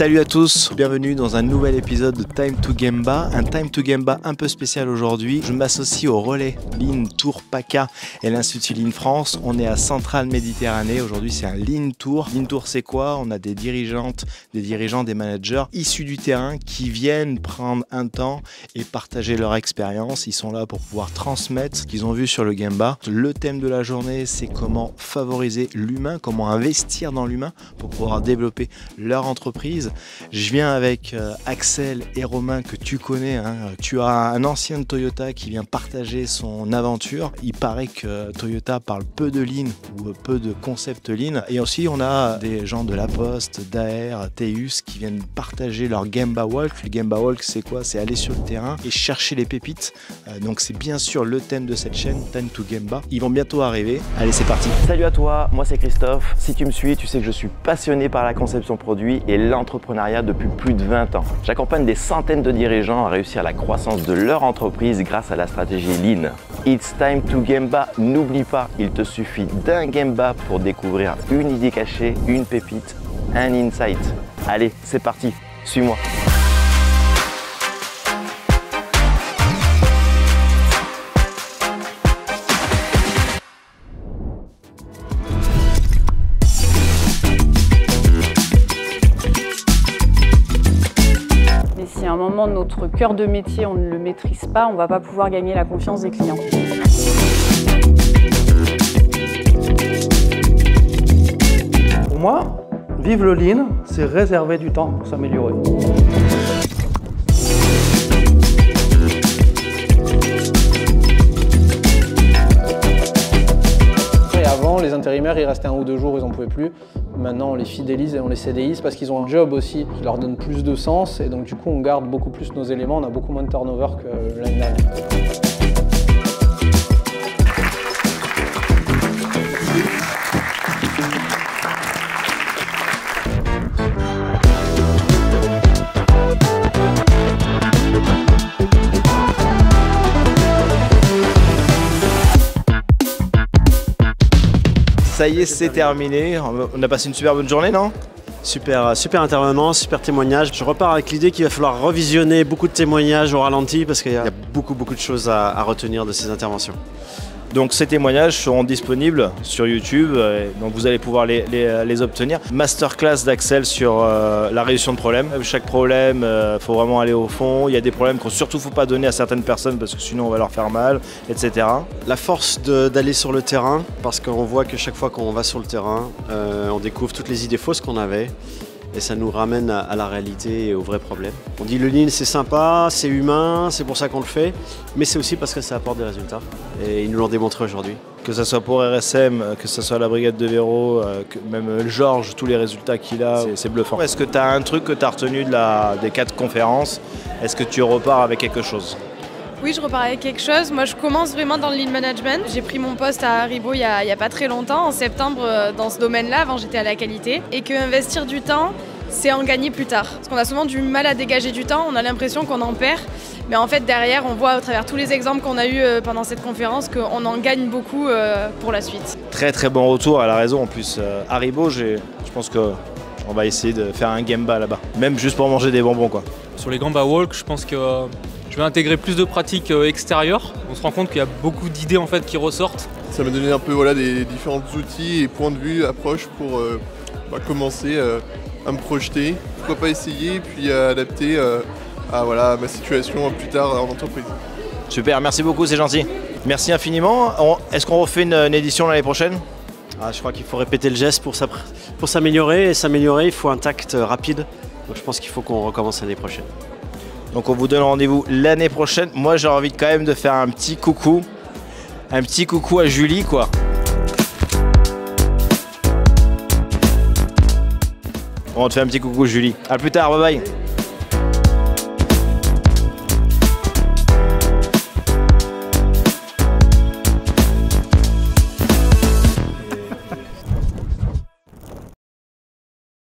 Salut à tous, bienvenue dans un nouvel épisode de Time to Gemba. Un Time to Gemba un peu spécial aujourd'hui. Je m'associe au relais Lean Tour PACA et l'Institut Lean France. On est à Centrale Méditerranée. Aujourd'hui, c'est un Lean Tour. Lean Tour, c'est quoi? On a des dirigeantes, des dirigeants, des managers issus du terrain qui viennent prendre un temps et partager leur expérience. Ils sont là pour pouvoir transmettre ce qu'ils ont vu sur le Gemba. Le thème de la journée, c'est comment favoriser l'humain, comment investir dans l'humain pour pouvoir développer leur entreprise. Je viens avec Axel et Romain que tu connais. Tu as un ancien de Toyota qui vient partager son aventure. Il paraît que Toyota parle peu de Lean ou peu de concept Lean. Et aussi, on a des gens de La Poste, d'AR, TEUS qui viennent partager leur Gemba Walk. Le Gemba Walk, c'est quoi? C'est aller sur le terrain et chercher les pépites. Donc c'est bien sûr le thème de cette chaîne, Time to Gemba. Ils vont bientôt arriver. Allez, c'est parti. Salut à toi, moi c'est Christophe. Si tu me suis, tu sais que je suis passionné par la conception produit et l'entrepreneuriat depuis plus de 20 ans. J'accompagne des centaines de dirigeants à réussir la croissance de leur entreprise grâce à la stratégie Lean. It's time to Gemba. N'oublie pas, il te suffit d'un Gemba pour découvrir une idée cachée, une pépite, un insight. Allez, c'est parti, suis-moi. Si à un moment notre cœur de métier on ne le maîtrise pas, on ne va pas pouvoir gagner la confiance des clients. Pour moi, vivre le Lean, c'est réserver du temps pour s'améliorer. Et avant, les intérimaires, ils restaient 1 ou 2 jours, ils n'en pouvaient plus. Maintenant, on les fidélise et on les CDIse parce qu'ils ont un job aussi qui leur donne plus de sens et donc du coup, on garde beaucoup plus nos éléments, on a beaucoup moins de turnover que l'année dernière. Ça y est, c'est terminé. On a passé une super bonne journée, non? Super intervenant, super témoignage. Je repars avec l'idée qu'il va falloir revisionner beaucoup de témoignages au ralenti parce qu'il y a beaucoup de choses à retenir de ces interventions. Donc ces témoignages seront disponibles sur YouTube, donc vous allez pouvoir les obtenir. Masterclass d'Axel sur la résolution de problèmes. Chaque problème, faut vraiment aller au fond. Il y a des problèmes qu'on surtout faut pas donner à certaines personnes parce que sinon on va leur faire mal, etc. La force d'aller sur le terrain, parce qu'on voit que chaque fois qu'on va sur le terrain, on découvre toutes les idées fausses qu'on avait. Et ça nous ramène à la réalité et aux vrais problèmes. On dit le Lean c'est sympa, c'est humain, c'est pour ça qu'on le fait, mais c'est aussi parce que ça apporte des résultats. Et ils nous l'ont démontré aujourd'hui. Que ce soit pour RSM, que ce soit la brigade de Véro, que même Georges, tous les résultats qu'il a, c'est bluffant. Est-ce que tu as un truc que tu as retenu des 4 conférences? Est-ce que tu repars avec quelque chose? Oui, je repars avec quelque chose. Moi, je commence vraiment dans le Lean Management. J'ai pris mon poste à Haribo il y a pas très longtemps, en septembre, dans ce domaine-là. Avant, j'étais à la qualité. Et que investir du temps, c'est en gagner plus tard. Parce qu'on a souvent du mal à dégager du temps, on a l'impression qu'on en perd. Mais en fait, derrière, on voit à travers tous les exemples qu'on a eus pendant cette conférence qu'on en gagne beaucoup pour la suite. Très bon retour, elle a raison. En plus, Haribo, je pense qu'on va essayer de faire un Gemba là-bas. Même juste pour manger des bonbons, quoi. Sur les Gemba Walk, je pense que je vais intégrer plus de pratiques extérieures. On se rend compte qu'il y a beaucoup d'idées en fait qui ressortent. Ça m'a donné un peu des différents outils et points de vue, approches pour commencer à me projeter. Pourquoi pas essayer puis adapter à ma situation plus tard en entreprise. Super, merci beaucoup, c'est gentil. Merci infiniment. Est-ce qu'on refait une édition l'année prochaine? Je crois qu'il faut répéter le geste pour s'améliorer. Et s'améliorer, il faut un tact rapide. Donc je pense qu'il faut qu'on recommence l'année prochaine. Donc on vous donne rendez-vous l'année prochaine. Moi j'ai envie quand même de faire un petit coucou à Julie, quoi. On te fait un petit coucou, Julie. À plus tard, bye bye.